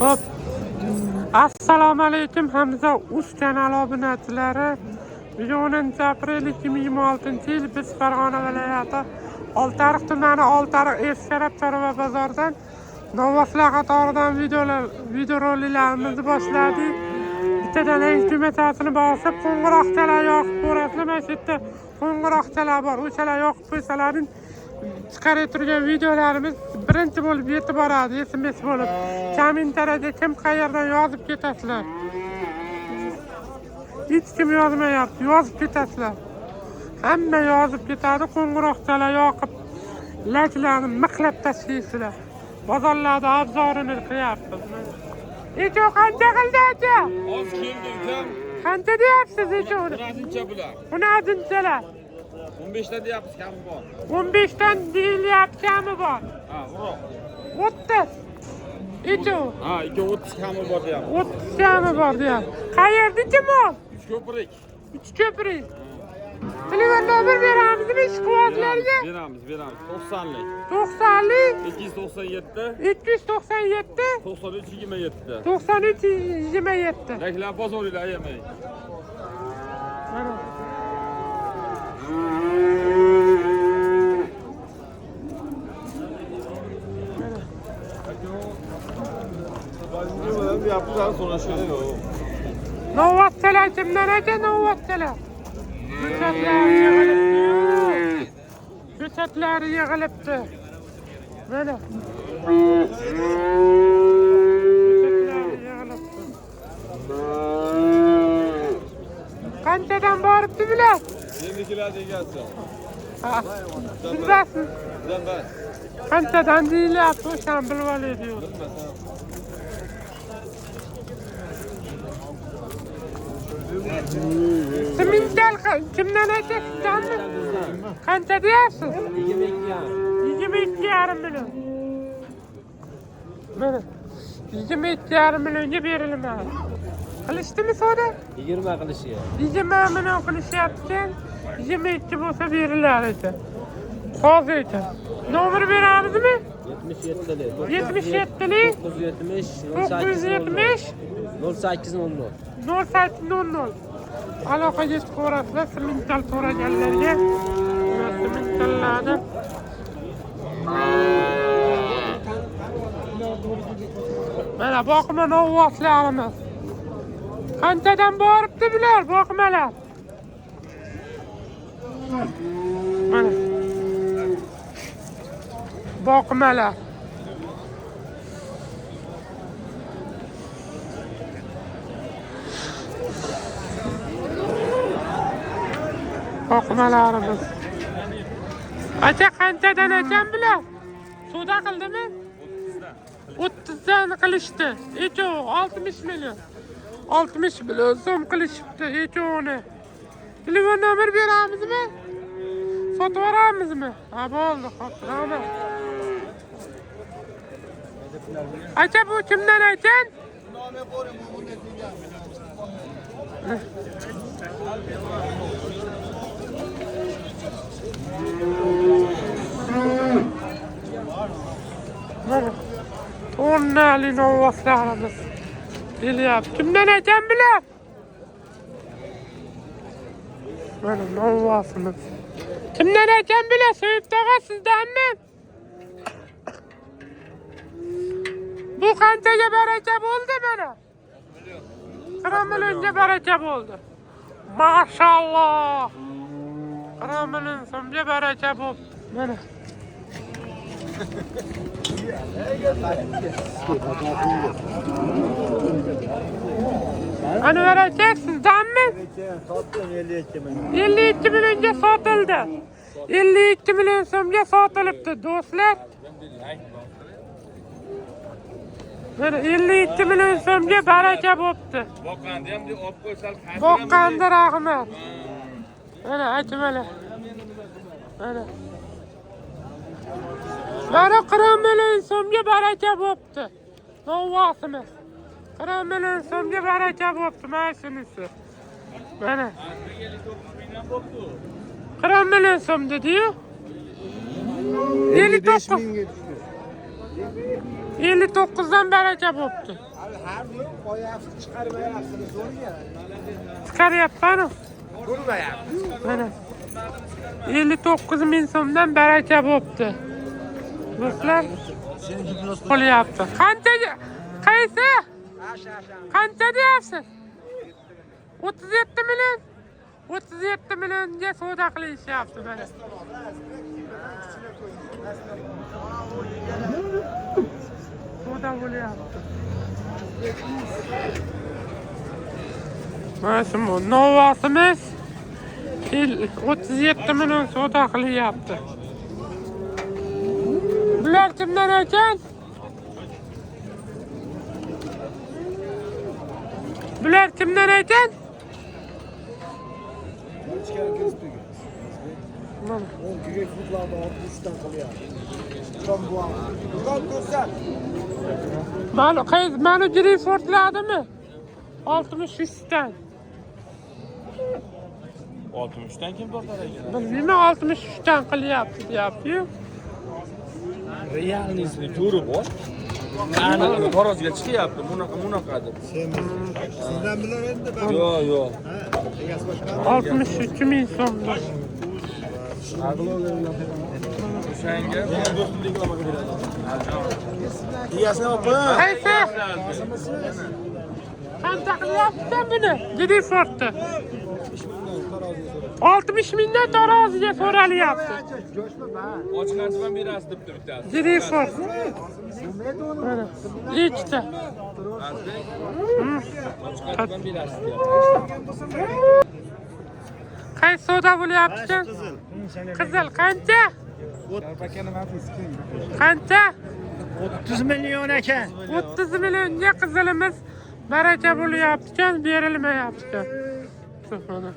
Hop. Assalomu alaykum Hamza Uz kanali obunachilari. 10-aprel 2026-yil biz Farg'ona viloyati Oltiariq tumani Oltiariq Eskarab Chorva bozoridan novvoslar qatoridan videoroliklarimizni boshladik. Bittadan instrumentasini bosib qo'ng'iroqchalar yoqib ko'rasizlar. Mana shu yerda qo'ng'iroqchalar bor. O'shalar yoqib qo'ysalaring chiqarib turgan videolarimiz birinchi bo'lib yetib boradi, SMS bo'lib. Kommentariyada kim qayerdan yozib ketasizlar. Hech kim yozmayapti, yozib ketasizlar. Hamma yozib ketadi, qo'ng'iroqchalar yoqib, lajlarni mixlab tashlaysizlar. Bozorlarda obzorini qilyapmiz. Echo qancha qildi aka? Oz keldi ukam. Qancha deyapsiz echo? Qancha bular? Buni adinchalar. 15 dan deyapsiz, kami bor. 15 dan deyilyapti, kami bor. Ha, uroq. 30. Echo. Ha, 30 kami bor deyapti. 30 kami bor deyapti. Qayerdiki mol? Uchko'prik. Uchko'prik. Telefon nomer beramizmi ishqibozlarga? Beramiz. 90lik. 90lik 297 297 9327. 9327. Reklam bozorida ayamay. Mana. Novvoschalar kimdan aka novvoschalar? Ko'chatlari yig'ilibdi. Mana. Ko'chatlari yig'ilibdi. Qanchadan boribdi bular? Yendikilar egasi. Ha. Sizlarsiz. Zamba. Qanchadan deyilyapti, o'shan bilib olay diyor. Simintal kimdan aytasizmi? Qancha deyapsiz? 22,5 million. Mana 22,5 millionga beriladi. Qilishdimi savdo? 20 qilishiga. 20 million qilishyapti. 22 bo'lsa beriladi ekan. Hozir ekan. Nomer beramizmi? 77lik 970 0800 0800 aloqaga chiqib ko'rasizlar simental so'raganlarga. Simentallarni mana boqma novvoslarimiz. Qanchadan boribdi bular boqmalar? Mana boqmalar. Boqmalarimiz. Acha qanchadan ekan bular? Savdo qildimi? 30 dan qilishdi. Echo 60 million. 60 million so'm qilishibdi echoni. Telefon nomer beramizmi? Sotib yuboramizmi? Ha bo'ldi, xo'p. Acha bu kimdan ekan? Mana tonnali novvoslarimiz kelyapti. Kimdan ekan bular? Mana novvosimiz. Kimdan ekan bular? So'yib tog'a sizdanmi? Bu qanchaga baraka bo'ldi mana? 40 millionga baraka bo'ldi. Mashalloh. 40 million so'mga baraka bo'ldi. Mana. Anvar aka sizdanmi? Sotdim 52 million. 52 millionga sotildi. 52 million so'mga sotilibdi do'stlar. Mana 52 million so'mga baraka bo'pti. Boqqanda ham deb olib qo'ysal, Boqqanda rahmat. Mana aytmalar. Mana. Mana 40 million so'mga baraka bo'pti. Novvosimiz. 40 million so'mga baraka bo'pti mana shunisi. Mana. 40 million so'm dedi-yu. 59 mingga tushdi. 59'dan baraka bo'pti. Har gün qo'yapsiz, chiqarmayapsiz, zo'rga. Chiqaryapman. Bo'lmayapti. Mana 59 ming so'mdan baraka bo'pti. Do'stlar, qo'lyapti. Qanchaga? Qaysi? Qancha deyapsiz? 37 million. 37 millionga savdo qilishyapti mana. Savdo bo'lyapti. Mana shu novasimiz 37 million savdo qilyapti. Bular kimdan ekan? Bular kimdan ekan? Mana. O grek futbolda 60 dan qilyapti. Tom bu. Qol ko'rsat. Mana Greyfordladimi? 63 dan. 60 dan kim tortar ekan? Bilmayman, 63 dan qilyapti deyapti-yu. Realnisini ko'rib ol. Ana tarozga chiqyapti, bunaqa deb. Sizdan bilan endi Yo'q. 63 ming so'mdan. O'shanga do'stlik aloqa beradi. Egasini olib qo'y. Qaysi? Qancha qilyapti buni? Greyfordni. 60 mingdan taroziga so'ralyapti. Ochiqarsa ham berasiz debdi bittasi. Greyford. Mana ikkita. Ochiqarsa ham berasiz deyapti. Qaysi savdo bo'lyapti? Qizil qancha? Qancha? 30 million ekan. 30 millionga qizilimiz baraka bo'lyapti-kan, berilmayapti-kan. Mana.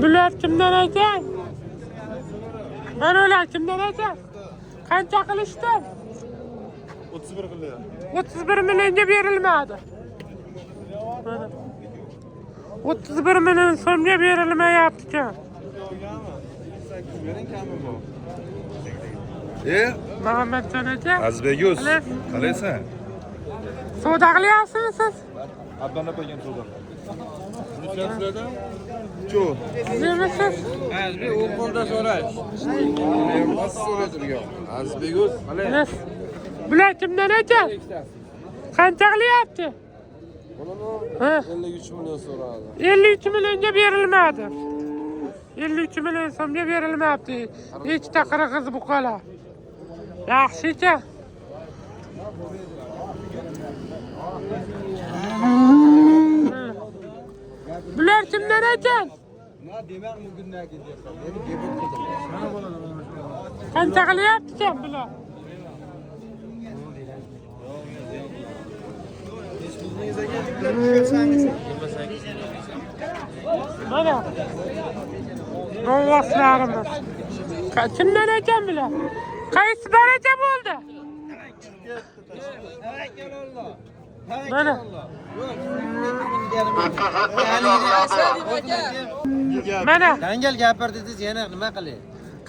Bular kimdan ekan? Mana ular kimdan ekan? Qancha qilishdi? 31 qildi. 31 millionga berilmadi. Mana. 31 million so'mga berilmayapti-kan. Muhammadjon aka. Azizbek qalaysan? Savdo qilyapsizmi siz? Abdalla qo'ygan savdo. Sizmisiz? Azizbek u qo'lda so'rash. Azizbek o'z. Siz. Bular kimdan ekan? Qancha qilyapti? 53 million so'radi. 53 millionga berilmadi. 53 million so'mga berilmayapti. Ikkita qirg'iz buqalar. Yaxshi ekan. Bular kimdan ekan? Qancha qilyapti-kan bular? Mana. Novvoslarimiz. Kimdan ekan bular? Qaysi baraka bo'ldi? Mana. Mana. Dangal gapirdi yana nima qilay?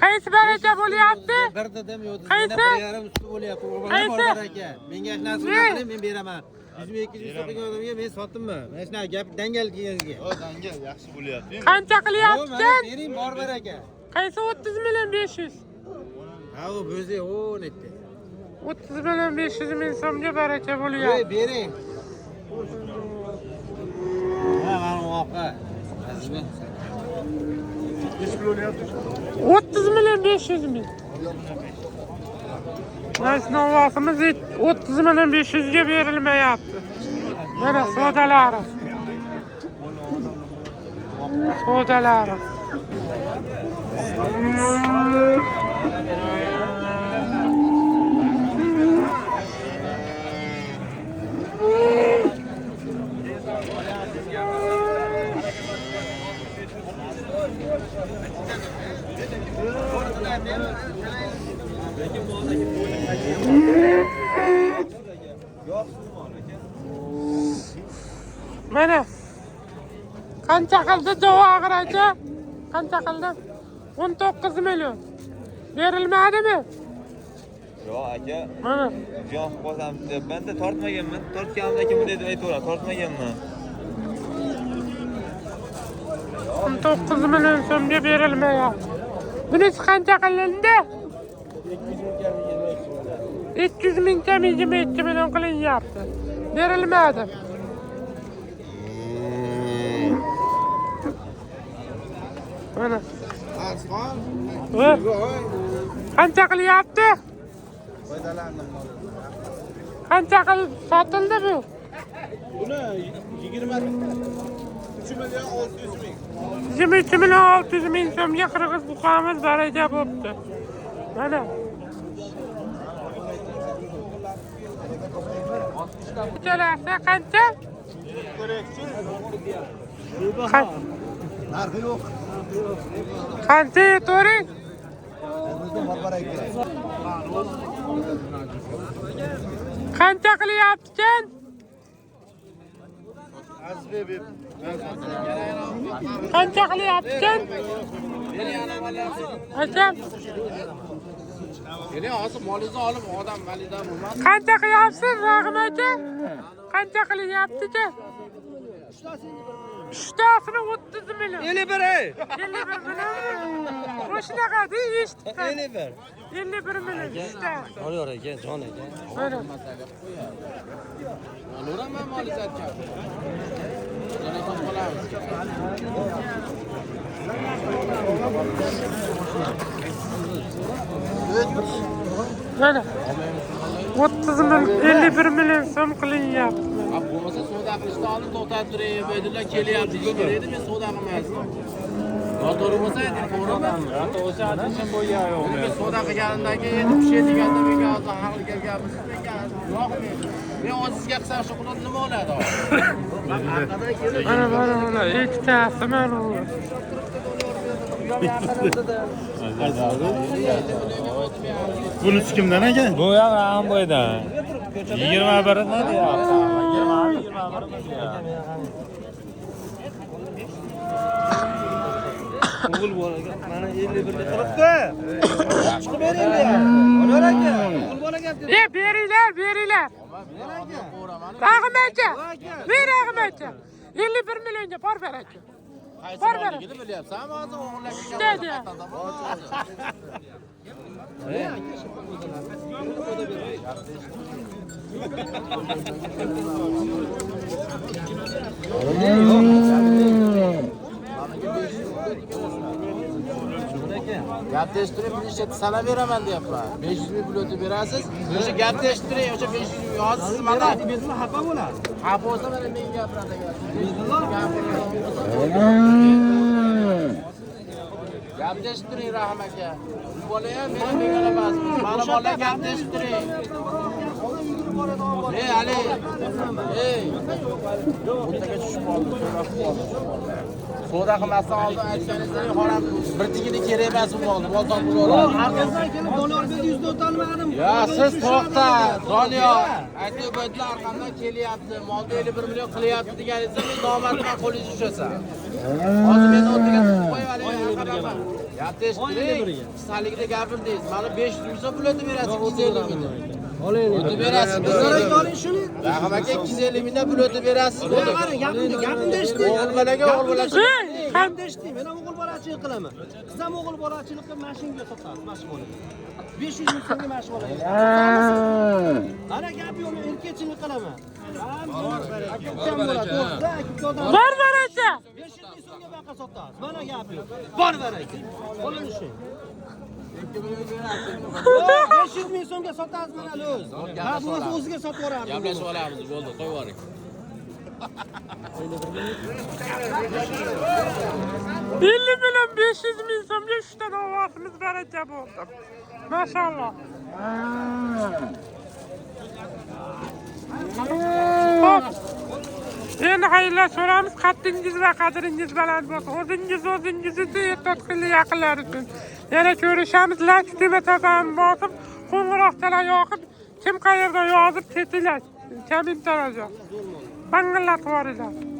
Qaysi baraka bo'lyapti? Bir dedim yo'q. Qaysi? Yarim usti bo'lyapti. Qaysi? Bor aka. Menga hech narsa qiling, men beraman. 100-200 sotgan odamga men sotdimmi? Mana shunaqa gap dangal kelganiga. Dangal yaxshi bo'lyapti. Qancha qilyapti-kan? Bering bor ber aka. Qaysi 30 million 500? Ha u bo'zi o netdi. 30 million 500 ming so'mga baraka Voy bo'lyapti. bering. Ha mana oqa. Azizbek. 30 million 500 ming. Biz novvosimiz 30 million 500 ga berilmayapti. Mana savdolari. Savdolari. Mana. Qancha qildi Javohir aka? Qancha qildi? 19 million. Berilmadimi? Yo'q aka, Mana. jon qilsam deb menda tortmaganman. Tortganimda kim deb aytaveradi, tortmaganman. 19 million so'mga berilmayapti. Bunisi qancha qilindi? 200 mingga 22 million qilinyapti. Berilmadi. Mana. Qancha qilyapti? Qancha qilib sotildi bu? Buni 23 million 600 ming. 23 million 600 ming so'mga qirg'iz buqamiz baraka bo'pti. Mana. Uchalasi qancha? Narxi yo'q. Qancha yetavering? Bizda barbar aka. Qancha qilyapti-kan? Azbek Qancha qilyapti-kan? Akam, Yine hozir molingizni olib odam validan bo'lmaz. qancha qilyapsiz, Rahim aka? Qancha qilyapti-ki? Uchtasini 30 million. 51 ey. 51 million. Qo'shnaqa-da eshitdim. 51. 51 million uchta. Yor aka, jon aka. Mana. Olaman molingizni aytgan. Yana ham qolamiz. Mana. 30 million, 51 million so'm qilinyapti. Bo'lmasa savdo qilishni oldin to'xtatib turing. Bo'ydilar kelyapti. Ish kerakdi, men savdo qilmasdim. Noto'g'ri bo'lsa ayting, to'g'rimi? To'g'ri aytishim bo'lgan yo'q. Men savdo qilganimdan keyin pishaydiganda menga hozir haqli kelganmiz. Yo'q men o'zingizga qilsam shu qilib nima bo'ladi? Mana, ikkitasi mana bu. Bunisi kimdan ekan? Bu ham Ramboydan. 21 deyapti. 21 O'g'il bola mana 51 ga turibdi. Chiqib beringlar. Yor aka. O'g'il bola gap dedi. Beringlar. Rahim aka. Ber Rahim aka. 51 millionga bor ber aka. Bor ber. Gidib bilyapsanmi hozir o'g'irlab Dedi. Gap eshittirib, necha sana beraman deyapman. 500 ming pul o'tib berasiz. O'sha gapni eshittiring, o'sha 500 ming hozir siz mana Bizlar xafa bo'ladi. xafa bo'lsa mana menga gapiradi. Gapni eshittiring Rahim aka. Bu bola ham meni begona emas. Mana bola gapni eshittiring. Ey Ali. Ey. O'rtaga tushib qoldi. Savdo qilmasdan oldin aytganingizdek, xolam bir tigini kerak emas bu molni. Bozor bo'ladi. Arkasidan kelib Doniyor berdi 100 dan tanmadim. Ya siz to'xta, Doniyor. Aytib o'tdilar arqamdan kelyapti. Molni 51 million qilyapti deganingizda men nomardman qo'lingizni ushasan. Hozir meni o'rtaga tutib qo'yib gapni eshittiring. Saligida gapirdingiz. Mana 500 ming so'm pul o'tib berasiz 250 ming. O'tib berasiz. Oling shuni. Rahim aka 250 mingdan pul o'tib berasiz. Gapni eshitding. O'g'il bolaga o'g'il bola. Gapni eshitding. Men o'g'il bolachilik qilaman. Siz ham o'g'il bolachilik qilib mashinaga sotasiz, mashina. 500 ming so'mga mashina olasiz. Ana gap yo'q, men erkakchilik qilaman. Akam bo'ladi. Bor aka. 500 ming so'mga baqa sotasiz. Mana gap yo'q. Bor aka. Qo'lini ushlang. 500 ming so'mga sotasiz mana o'z. Ha, bo'lsa o'ziga sotib yuboramiz. Gaplashib olamiz, bo'ldi, qo'yib yuboring. 50 million 500 ming so'mga 3 ta ovozimiz baraka bo'ldi. Maşallah. Hop. Endi xayrlashamiz. Qadringiz va qadringiz baland bo'lsin. O'zingizni e'tiqodli yaqinlar uchun. Yana ko'rishamiz. Like tuma topamiz bosib, qo'ng'iroqchalar yoqib, kim qayerda yozib ketinglar. Kommentariyga. Bangillatib yuboringlar.